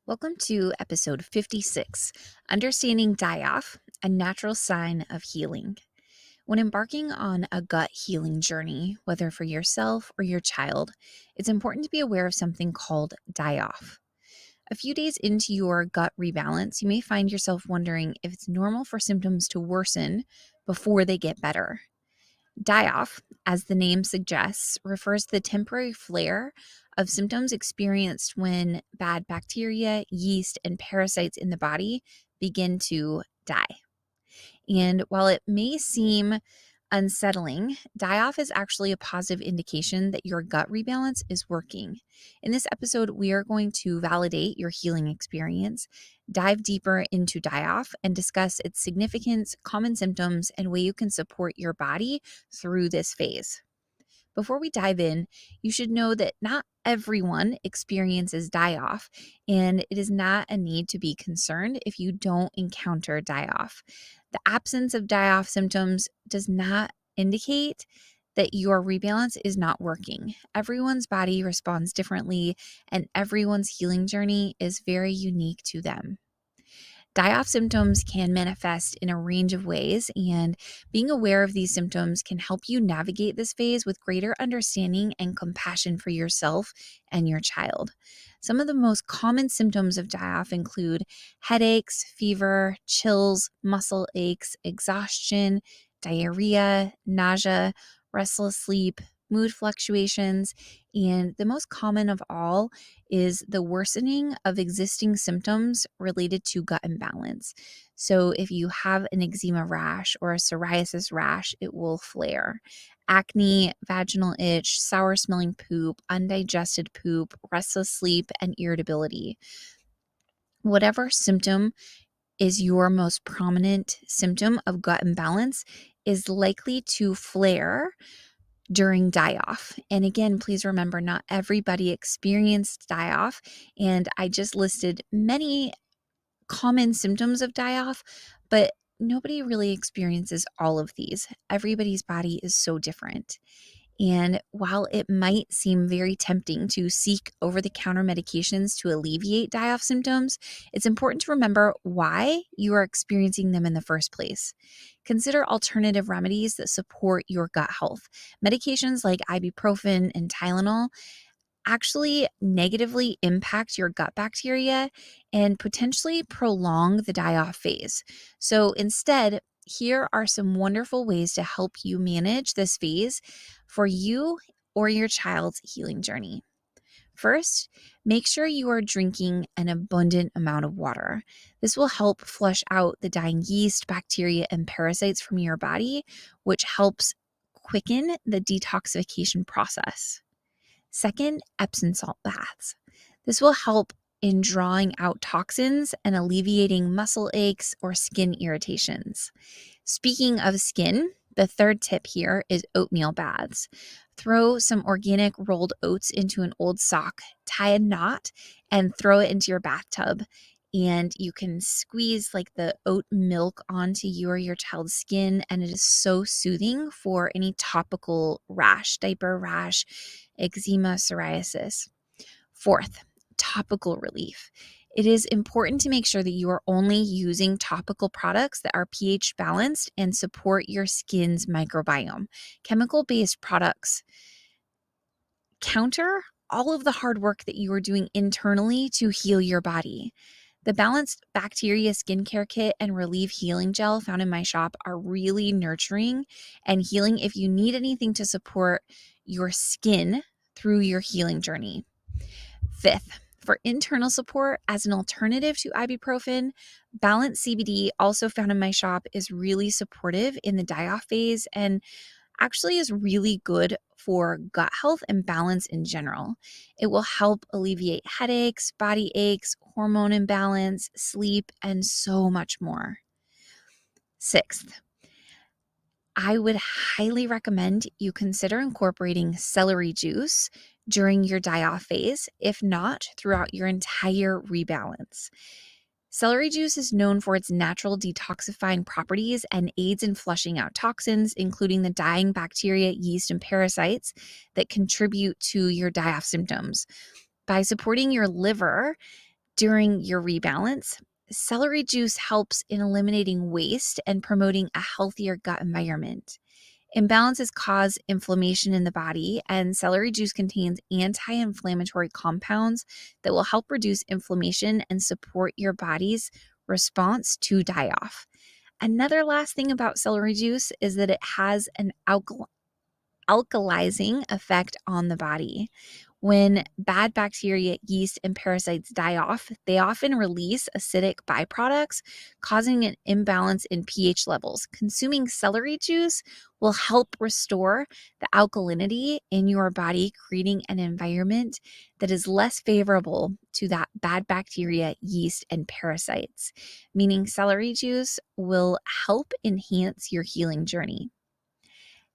Welcome to episode 56, Understanding Die-Off, a Natural Sign of Healing. When embarking on a gut healing journey, whether for yourself or your child, it's important to be aware of something called die-off. A few days into your gut rebalance, you may find yourself wondering if it's normal for symptoms to worsen before they get better. Die-off, as the name suggests, refers to the temporary flare of symptoms experienced when bad bacteria, yeast, and parasites in the body begin to die. And while it may seem unsettling, die-off is actually a positive indication that your gut rebalance is working. In this episode, we are going to validate your healing experience, dive deeper into die-off, and discuss its significance, common symptoms, and way you can support your body through this phase. Before we dive in, you should know that not everyone experiences die-off, and it is not a need to be concerned if you don't encounter die-off. The absence of die-off symptoms does not indicate that your rebalance is not working. Everyone's body responds differently, and everyone's healing journey is very unique to them. Die-off symptoms can manifest in a range of ways, and being aware of these symptoms can help you navigate this phase with greater understanding and compassion for yourself and your child. Some of the most common symptoms of die-off include headaches, fever, chills, muscle aches, exhaustion, diarrhea, nausea, restless sleep, mood fluctuations, and the most common of all is the worsening of existing symptoms related to gut imbalance. So, if you have an eczema rash or a psoriasis rash, it will flare. Acne, vaginal itch, sour smelling poop, undigested poop, restless sleep, and irritability. Whatever symptom is your most prominent symptom of gut imbalance is likely to flare during die-off. And again, please remember, not everybody experienced die-off. And I just listed many common symptoms of die-off, but nobody really experiences all of these. Everybody's body is so different. And while it might seem very tempting to seek over-the-counter medications to alleviate die-off symptoms, it's important to remember why you are experiencing them in the first place. Consider alternative remedies that support your gut health. Medications like ibuprofen and Tylenol actually negatively impact your gut bacteria and potentially prolong the die-off phase. So instead, here are some wonderful ways to help you manage this phase for you or your child's healing journey. First, make sure you are drinking an abundant amount of water. This will help flush out the dying yeast, bacteria, and parasites from your body, which helps quicken the detoxification process. Second, Epsom salt baths. This will help in drawing out toxins and alleviating muscle aches or skin irritations. Speaking of skin, the third tip here is oatmeal baths. Throw some organic rolled oats into an old sock, tie a knot, and throw it into your bathtub. And you can squeeze like the oat milk onto you or your child's skin, and it is so soothing for any topical rash, diaper rash, eczema, psoriasis. Fourth, topical relief. It is important to make sure that you are only using topical products that are pH balanced and support your skin's microbiome. Chemical-based products counter all of the hard work that you are doing internally to heal your body. The Balanced Bacteria Skincare Kit and Relieve Healing Gel found in my shop are really nurturing and healing if you need anything to support your skin through your healing journey. Fifth, for internal support as an alternative to ibuprofen, Balance CBD, also found in my shop, is really supportive in the die-off phase and actually is really good for gut health and balance in general. It will help alleviate headaches, body aches, hormone imbalance, sleep, and so much more. Sixth, I would highly recommend you consider incorporating celery juice during your die-off phase, if not throughout your entire rebalance. Celery juice is known for its natural detoxifying properties and aids in flushing out toxins, including the dying bacteria, yeast, and parasites that contribute to your die-off symptoms. By supporting your liver, During your rebalance, celery juice helps in eliminating waste and promoting a healthier gut environment. Imbalances cause inflammation in the body, and celery juice contains anti inflammatory compounds that will help reduce inflammation and support your body's response to die off. Another last thing about celery juice is that it has an alkalizing effect on the body. When bad bacteria, yeast, and parasites die off, they often release acidic byproducts, causing an imbalance in pH levels. Consuming celery juice will help restore the alkalinity in your body, creating an environment that is less favorable to that bad bacteria, yeast, and parasites, meaning celery juice will help enhance your healing journey.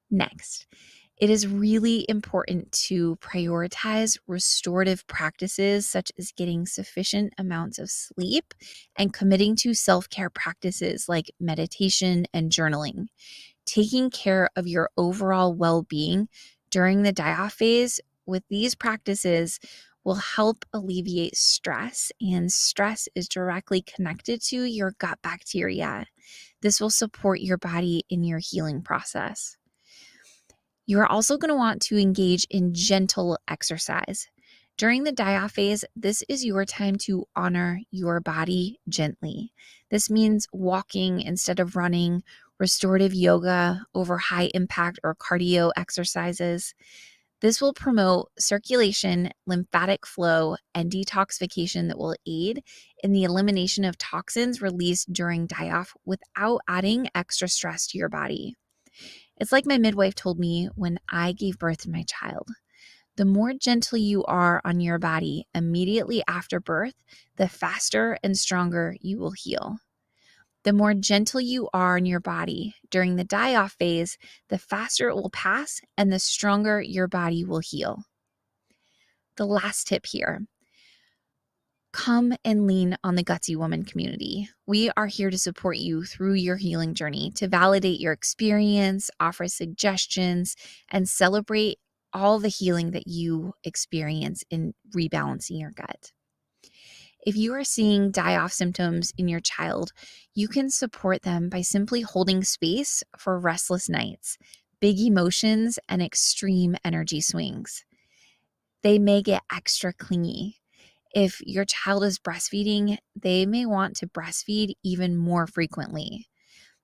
Next, it is really important to prioritize restorative practices such as getting sufficient amounts of sleep and committing to self-care practices like meditation and journaling. Taking care of your overall well-being during the die-off phase with these practices will help alleviate stress, and stress is directly connected to your gut bacteria. This will support your body in your healing process. You are also going to want to engage in gentle exercise. During the die-off phase, this is your time to honor your body gently. This means walking instead of running, restorative yoga over high impact or cardio exercises. This will promote circulation, lymphatic flow, and detoxification that will aid in the elimination of toxins released during die-off without adding extra stress to your body. It's like my midwife told me when I gave birth to my child. The more gentle you are on your body immediately after birth, the faster and stronger you will heal. The more gentle you are on your body during the die-off phase, the faster it will pass and the stronger your body will heal. The last tip here: come and lean on the Gutsy Woman community. We are here to support you through your healing journey, to validate your experience, offer suggestions, and celebrate all the healing that you experience in rebalancing your gut. If you are seeing die-off symptoms in your child, you can support them by simply holding space for restless nights, big emotions, and extreme energy swings. They may get extra clingy. If your child is breastfeeding, they may want to breastfeed even more frequently.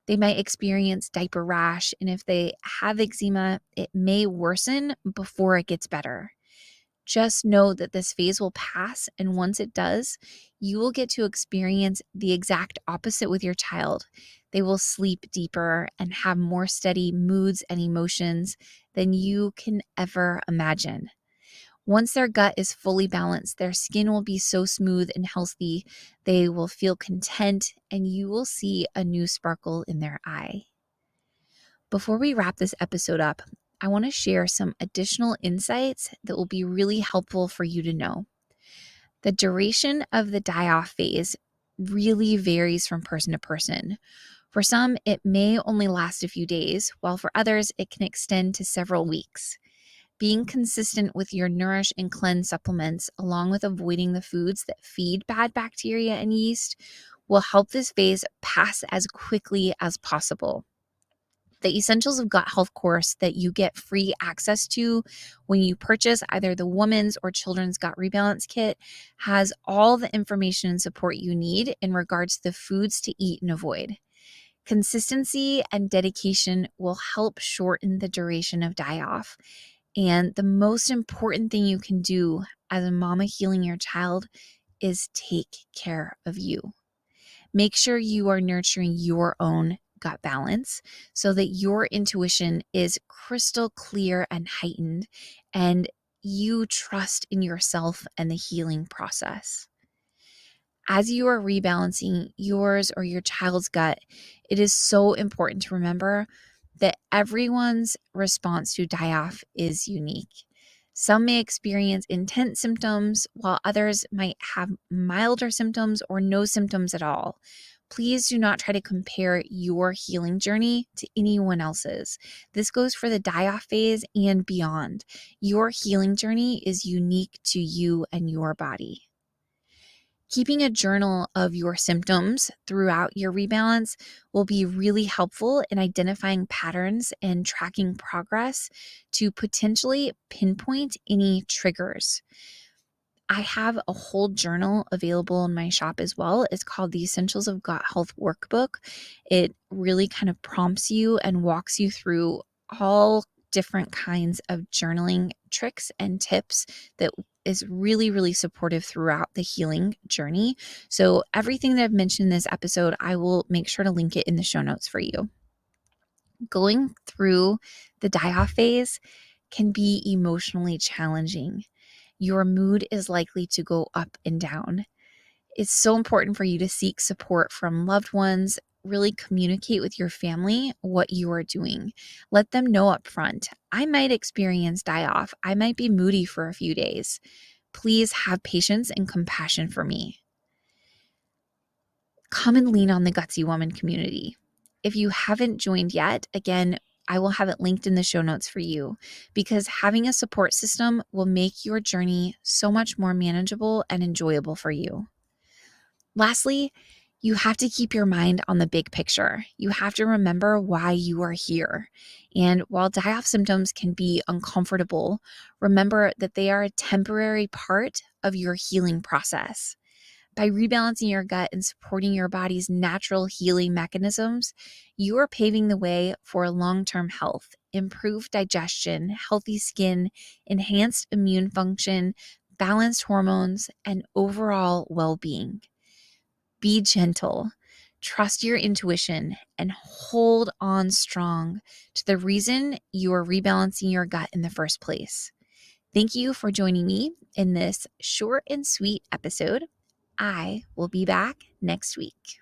They might experience diaper rash, and if they have eczema, it may worsen before it gets better. Just know that this phase will pass, and once it does, you will get to experience the exact opposite with your child. They will sleep deeper and have more steady moods and emotions than you can ever imagine. Once their gut is fully balanced, their skin will be so smooth and healthy, they will feel content, and you will see a new sparkle in their eye. Before we wrap this episode up, I want to share some additional insights that will be really helpful for you to know. The duration of the die-off phase really varies from person to person. For some, it may only last a few days, while for others, it can extend to several weeks. Being consistent with your Nourish and Cleanse supplements, along with avoiding the foods that feed bad bacteria and yeast, will help this phase pass as quickly as possible. The Essentials of Gut Health course that you get free access to when you purchase either the Woman's or Children's Gut Rebalance Kit has all the information and support you need in regards to the foods to eat and avoid. Consistency and dedication will help shorten the duration of die-off. And the most important thing you can do as a mama healing your child is take care of you. Make sure you are nurturing your own gut balance so that your intuition is crystal clear and heightened, and you trust in yourself and the healing process. As you are rebalancing yours or your child's gut, it is so important to remember that everyone's response to die-off is unique. Some may experience intense symptoms, while others might have milder symptoms or no symptoms at all. Please do not try to compare your healing journey to anyone else's. This goes for the die-off phase and beyond. Your healing journey is unique to you and your body. Keeping a journal of your symptoms throughout your rebalance will be really helpful in identifying patterns and tracking progress to potentially pinpoint any triggers. I have a whole journal available in my shop as well. It's called the Essentials of Gut Health Workbook. It really kind of prompts you and walks you through all different kinds of journaling tricks and tips that is really, really supportive throughout the healing journey. So, everything that I've mentioned in this episode, I will make sure to link it in the show notes for you. Going through the die off phase can be emotionally challenging. Your mood is likely to go up and down. It's so important for you to seek support from loved ones, really communicate with your family what you are doing. Let them know up front. I might experience die off. I might be moody for a few days. Please have patience and compassion for me. Come and lean on the Gutsy Woman community. If you haven't joined yet, again, I will have it linked in the show notes for you, because having a support system will make your journey so much more manageable and enjoyable for you. Lastly, you have to keep your mind on the big picture. You have to remember why you are here. And while die-off symptoms can be uncomfortable, remember that they are a temporary part of your healing process. By rebalancing your gut and supporting your body's natural healing mechanisms, you are paving the way for long-term health, improved digestion, healthy skin, enhanced immune function, balanced hormones, and overall well-being. Be gentle, trust your intuition, and hold on strong to the reason you are rebalancing your gut in the first place. Thank you for joining me in this short and sweet episode. I will be back next week.